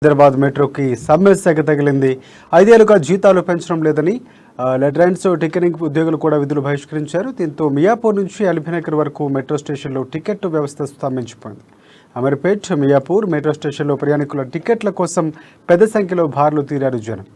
హైదరాబాద్ మెట్రోకి సమ్మె సెగ తగిలింది. 5 ఏళ్లుగా జీతాలు పెంచడం లేదని లెటరైన్స్ టికెటింగ్ ఉద్యోగులు కూడా విధులు బహిష్కరించారు. దీంతో మియాపూర్ నుంచి ఎల్బీనగర్ వరకు మెట్రో స్టేషన్లో టికెట్ వ్యవస్థ స్తంభించిపోయింది. అమీర్పేట్, మియాపూర్ మెట్రో స్టేషన్లో ప్రయాణికుల టికెట్ల కోసం పెద్ద సంఖ్యలో బారులు తీరారు జనం.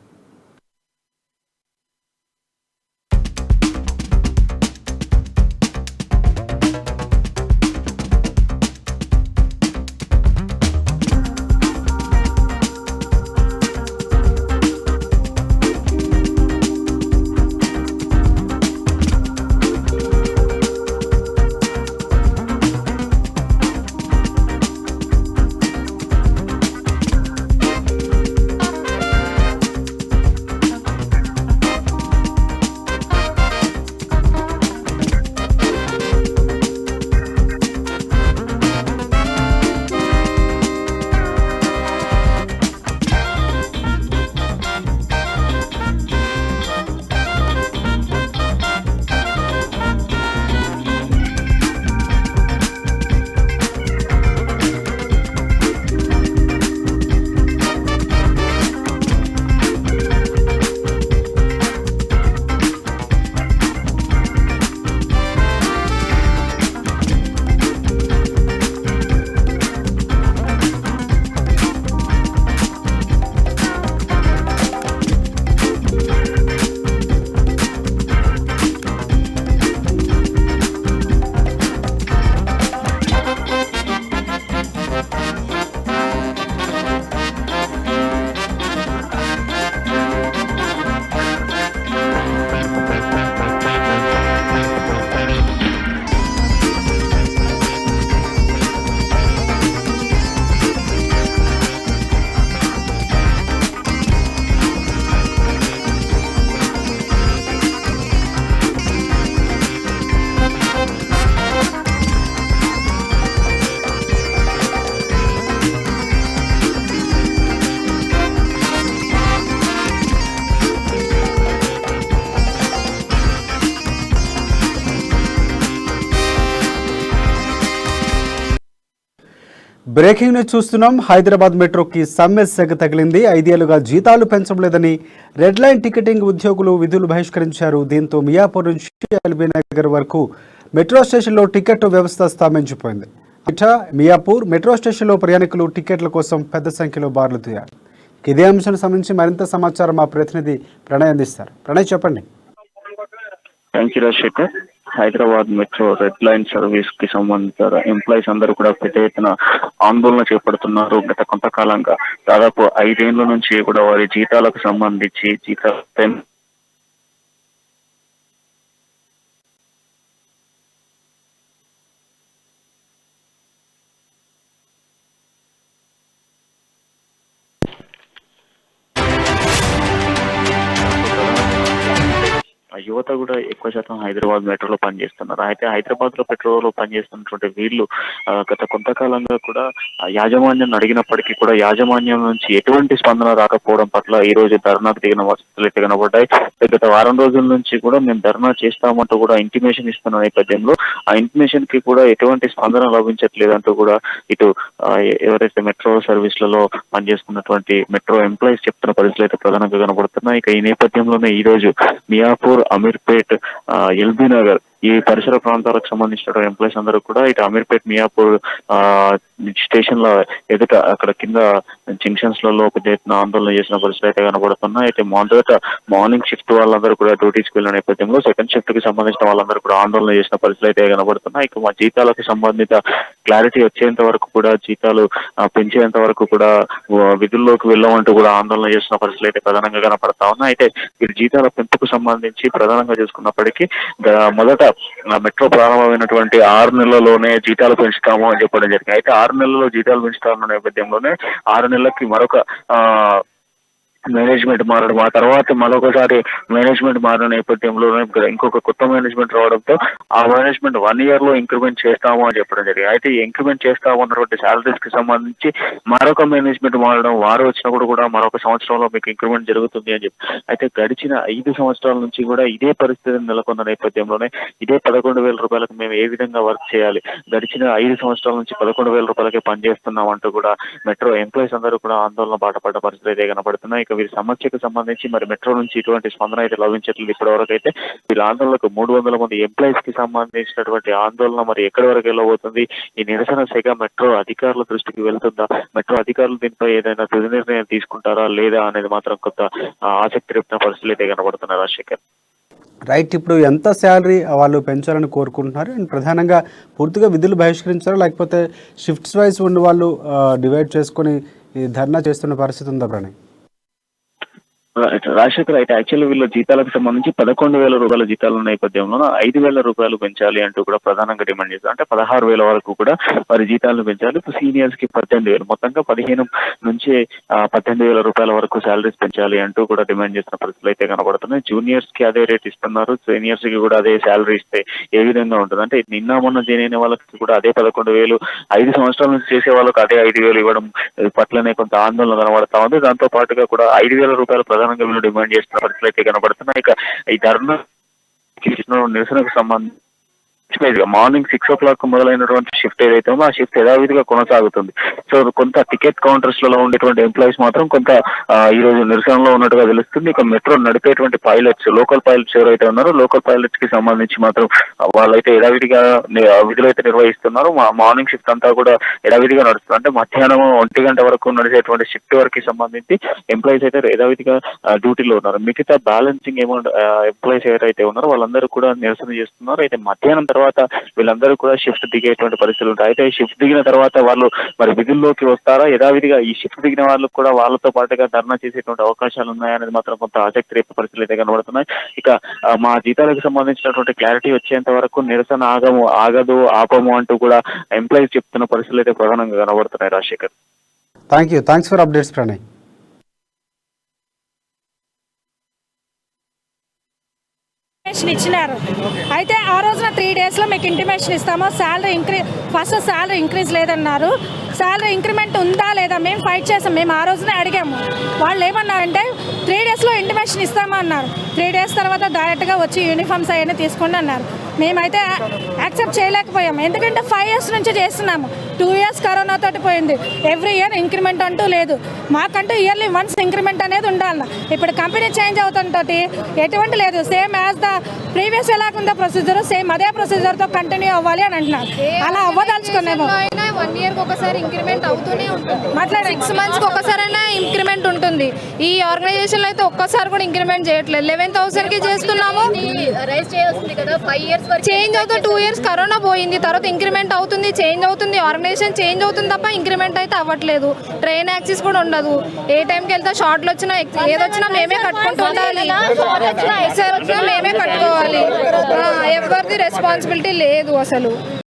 బ్రేకింగ్ న్యూస్ చూస్తున్నాం. హైదరాబాద్ మెట్రోకి సమ్మె సెగ తగిలింది. 5 ఏళ్లుగా జీతాలు పెంచడం లేదని రెడ్ లైన్ టికెటింగ్ ఉద్యోగులు విధులు బహిష్కరించారు. దీంతో మియాపూర్ నుంచి ఎల్బీనగర్ వరకు మెట్రో స్టేషన్లో టికెట్ వ్యవస్థ స్తంభించిపోయింది. మియాపూర్ మెట్రో స్టేషన్లో ప్రయాణికులు టికెట్ల కోసం పెద్ద సంఖ్యలో బారులు తీరారు. ఇదే అంశానికి సంబంధించి మరింత సమాచారం మా ప్రతినిధి ప్రణయ్ అందిస్తారు. ప్రణయ్, చెప్పండి. Thank you Rajasekhar. Hyderabad metro red line service కి సంబంధించిన ఎంప్లాయీస్ అందరూ కూడా పెద్ద ఎత్తున ఆందోళన చేపడుతున్నారు. గత కొంతకాలంగా దాదాపు 5 ఏళ్ల నుంచి కూడా వారి జీతాలకు సంబంధించి యువత కూడా ఎక్కువ శాతం హైదరాబాద్ మెట్రోలో పనిచేస్తున్నారు. అయితే హైదరాబాద్ లో మెట్రోలో పనిచేస్తున్నటువంటి వీళ్ళు గత కొంతకాలంగా కూడా యాజమాన్యం అడిగినప్పటికీ కూడా యాజమాన్యం నుంచి ఎటువంటి స్పందన రాకపోవడం పట్ల ఈ రోజు ధర్నాకు దిగిన పరిస్థితులు అయితే కనబడ్డాయి. గత వారం రోజుల నుంచి కూడా మేము ధర్నా చేస్తామంటూ కూడా ఇంటిమేషన్ ఇస్తున్న నేపథ్యంలో ఆ ఇంటిమేషన్ కి కూడా ఎటువంటి స్పందన లభించట్లేదంటూ కూడా ఇటు ఎవరైతే మెట్రో సర్వీస్లలో పనిచేస్తున్నటువంటి మెట్రో ఎంప్లాయీస్ చెప్తున్న పరిస్థితులు అయితే ప్రధానంగా కనబడుతున్నాయి. ఇక ఈ నేపథ్యంలోనే ఈ రోజు మియాపూర్, అమీర్పేట్, ఎల్బీనగర్ ఈ పరిసర ప్రాంతాలకు సంబంధించిన ఎంప్లాయీస్ అందరూ కూడా ఇటు అమీర్పేట్, మియాపూర్ స్టేషన్ లో ఎదుట అక్కడ కింద జంక్షన్స్ లలో పెద్ద ఎత్తున ఆందోళన చేసిన పరిస్థితి అయితే కనబడుతున్నాయి. అయితే మొదట మార్నింగ్ షిఫ్ట్ వాళ్ళందరూ కూడా డ్యూటీస్కి వెళ్ళిన నేపథ్యంలో సెకండ్ షిఫ్ట్ కి సంబంధించిన వాళ్ళందరూ కూడా ఆందోళన చేసిన పరిస్థితి అయితే కనబడుతున్నాయి. ఇక మా జీతాలకు సంబంధిత క్లారిటీ వచ్చేంత వరకు కూడా, జీతాలు పెంచేంత వరకు కూడా విధుల్లోకి వెళ్ళమంటూ కూడా ఆందోళన చేస్తున్న పరిస్థితులు అయితే ప్రధానంగా కనపడతా ఉన్నాయి. అయితే వీరి జీతాల పెంపుకు సంబంధించి ప్రధానంగా చూసుకున్నప్పటికీ మొదట మెట్రో ప్రారంభమైనటువంటి 6 నెలల్లోనే జీతాలు పెంచుతాము అని చెప్పడం జరిగింది. అయితే 6 నెలల్లో జీతాలు పెంచుతామన్న నేపథ్యంలోనే 6 నెలలకి మరొక మేనేజ్మెంట్ మారడం, ఆ తర్వాత మరొకసారి మేనేజ్మెంట్ మారిన నేపథ్యంలో ఇంకొక కొత్త మేనేజ్మెంట్ రావడంతో ఆ మేనేజ్మెంట్ 1 year లో ఇంక్రిమెంట్ చేస్తాము అని చెప్పడం జరిగింది. అయితే ఈ ఇంక్రిమెంట్ చేస్తాము అన్నటువంటి శాలరీస్ కి సంబంధించి మరొక మేనేజ్మెంట్ మారడం, వారు వచ్చినప్పుడు కూడా మరొక సంవత్సరంలో మీకు ఇంక్రిమెంట్ జరుగుతుంది అని చెప్పి. అయితే గడిచిన 5 సంవత్సరాల నుంచి కూడా ఇదే పరిస్థితి నెలకొన్న నేపథ్యంలోనే ఇదే 11,000 రూపాయలకు మేము ఏ విధంగా వర్క్ చేయాలి, గడిచిన 5 సంవత్సరాల నుంచి 11,000 రూపాయలకే పనిచేస్తున్నాం అంటూ కూడా మెట్రో ఎంప్లాయీస్ అందరూ కూడా ఆందోళన బాటపడ్డ పరిస్థితులు అయితే కనబడుతున్నాయి. ఇక వీరి సమస్యకు సంబంధించి మరి మెట్రో నుంచి ఇటువంటి స్పందన అయితే లభించట్లేదు ఇప్పటి వరకు అయితే. వీళ్ళ ఆందోళనకు 300 మంది ఎంప్లాయీస్ కి సంబంధించినటువంటి ఆందోళన మరి ఎక్కడి వరకు వెళ్ళబోతుంది, ఈ నిరసన శాఖ మెట్రో అధికారుల దృష్టికి వెళ్తుందా, మెట్రో అధికారులు దీనిపై ఏదైనా తుది నిర్ణయం తీసుకుంటారా లేదా అనేది మాత్రం కొంత ఆసక్తి రేపిన పరిస్థితులు అయితే కనబడుతున్నాయి రాజశేఖర్. రైట్, ఇప్పుడు ఎంత శాలరీ వాళ్ళు పెంచాలని కోరుకుంటున్నారు అండ్ ప్రధానంగా పూర్తిగా విధులు బహిష్కరించారా లేకపోతే షిఫ్ట్స్ వైజ్ ఉన్న వాళ్ళు డివైడ్ చేసుకొని ఈ ధర్నా చేస్తున్న పరిస్థితి ఉందా ప్రణయ్? రాజశేఖర్, అయితే యాక్చువల్లీ వీళ్ళ జీతాలకు సంబంధించి 11,000 రూపాయల జీతాల నేపథ్యంలో 5,000 రూపాయలు పెంచాలి అంటూ కూడా ప్రధానంగా డిమాండ్ చేస్తారు. అంటే 16,000 వరకు కూడా వారి జీతాలను పెంచాలి. ఇప్పుడు సీనియర్స్ కి 18,000, మొత్తంగా 15 నుంచి 18,000 రూపాయల వరకు శాలరీస్ పెంచాలి అంటూ కూడా డిమాండ్ చేసిన పరిస్థితులు అయితే కనబడుతున్నాయి. జూనియర్స్ కి అదే రేట్ ఇస్తున్నారు, సీనియర్స్ కి కూడా అదే శాలరీ ఇస్తే ఏ విధంగా ఉంటుంది? అంటే నిన్న మొన్న జాయిన్ అయిన వాళ్ళకి కూడా అదే 11,000, 5 సంవత్సరాల నుంచి చేసే వాళ్ళకి అదే 5,000 ఇవ్వడం పట్లనే కొంత ఆందోళన కనబడతా ఉంది. దాంతో పాటుగా కూడా 5,000 రూపాయలు ప్రధానంగా వీళ్ళు డిమాండ్ చేస్తున్న పరిస్థితులు అయితే కనబడుతున్నాయి. ఇక ఈ ధర్నా నిరసనకు సంబంధించి మార్నింగ్ 6 o'clock మొదలైనటువంటి షిఫ్ట్ ఏదైతే ఉందో ఆ షిఫ్ట్ యథావిధిగా కొనసాగుతుంది. సో కొంత టికెట్ కౌంటర్స్ లలో ఉండేటువంటి ఎంప్లాయీస్ మాత్రం కొంత ఈ రోజు నిరసనలో ఉన్నట్టుగా తెలుస్తుంది. ఇక మెట్రో నడిపేటువంటి పైలట్స్, లోకల్ పైలట్స్ ఎవరైతే ఉన్నారో లోకల్ పైలట్స్ కి సంబంధించి మాత్రం వాళ్ళైతే యథావిధిగా విధులు అయితే నిర్వహిస్తున్నారు. మార్నింగ్ షిఫ్ట్ అంతా కూడా యథావిధిగా నడుస్తుంది. అంటే మధ్యాహ్నం 1 గంట వరకు నడిచేటువంటి షిఫ్ట్ వర్క్ కి సంబంధించి ఎంప్లాయీస్ అయితే యథావిధిగా డ్యూటీలో ఉన్నారు. మిగతా బ్యాలెన్సింగ్ ఎంప్లాయీస్ ఎవరైతే ఉన్నారో వాళ్ళందరూ కూడా నిరసన చేస్తున్నారు. అయితే మధ్యాహ్నం తర్వాత వీళ్ళందరూ కూడా షిఫ్ట్ దిగేటువంటి పరిస్థితులు ఉంటాయి. అయితే షిఫ్ట్ దిగిన తర్వాత వాళ్ళు మరి విధుల్లోకి వస్తారా, యథావిధిగా ఈ షిఫ్ట్ దిగిన వాళ్ళకు కూడా వాళ్ళతో పాటుగా ధర్నా చేసేటువంటి అవకాశాలు ఉన్నాయనేది మాత్రం కొంత ఆసక్తి రేపు పరిస్థితులు అయితే కనబడుతున్నాయి. ఇక మా జీతాలకు సంబంధించినటువంటి క్లారిటీ వచ్చేంత వరకు నిరసన ఆగదు ఆపము అంటూ కూడా ఎంప్లాయీస్ చెప్తున్న పరిస్థితులు అయితే ప్రధానంగా కనబడుతున్నాయి Rajasekhar. Thanks for updates Pranay. ఇచ్చినారు. అయితే ఆ రోజున 3 daysలో మీకు ఇంటిమేషన్ ఇస్తాము, ఫస్ట్ శాలరీ ఇంక్రీజ్ లేదన్నారు. శాలరీ ఇంక్రిమెంట్ ఉందా లేదా మేము ఫైట్ చేసాం, మేము ఆ రోజునే అడిగాము. వాళ్ళు ఏమన్నారంటే 3 daysలో ఇంటిమేషన్ ఇస్తామన్నారు. 3 days తర్వాత డైరెక్ట్గా వచ్చి యూనిఫామ్స్ అవన్నీ తీసుకోండి అన్నారు. మేమైతే యాక్సెప్ట్ చేయలేకపోయాం. ఎందుకంటే 5 years నుంచి చేస్తున్నాము. 2 years కరోనా తోటి పోయింది. ఎవ్రీ ఇయర్ ఇంక్రిమెంట్ అంటూ లేదు. మాకంటూ ఇయర్లీ వన్స్ ఇంక్రిమెంట్ అనేది ఉండాలి. ఇప్పుడు కంపెనీ చేంజ్ అవుతుంటోటి ఎటువంటి లేదు. సేమ్ యాజ్ ద ప్రీవియస్ ఎలాగుందో ప్రొసీజర్ సేమ్ అదే ప్రొసీజర్తో కంటిన్యూ అవ్వాలి అని అంటున్నారు. అలా అవ్వదలుచుకున్నాము. 1 year ఒకసారి ఇంక్రిమెంట్ అవుతూనే ఉంటుంది. 6 months ఒకసారైనా ఇంక్రిమెంట్ ఉంటుంది. ఈ ఆర్గనైజేషన్ లో అయితే ఒక్కసారి కూడా ఇంక్రిమెంట్ చేయట్లేదు. 11,000 కి చేస్తున్నాము. రైజ్ చేయాల్సింది కదా 5 years వరకు. చేంజ్ అవుతుంది. 2 years కరోనా పోయింది, తర్వాత ఇంక్రిమెంట్ అవుతుంది, చేంజ్ అవుతుంది, ఆర్గనైజేషన్ చేంజ్ అవుతుంది తప్ప ఇంక్రిమెంట్ అయితే అవ్వట్లేదు. ట్రైన్ యాక్సెస్ కూడా ఉండదు. ఏ టైంకి వెళ్తా షార్ట్లు వచ్చినా ఏదొచ్చినా మేమే కట్టుకుంటూ ఉండాలి. ఎక్సైజ్ వచ్చినా మేమే కట్టుకోవాలి. ఎవరిది రెస్పాన్సిబిలిటీ లేదు అసలు.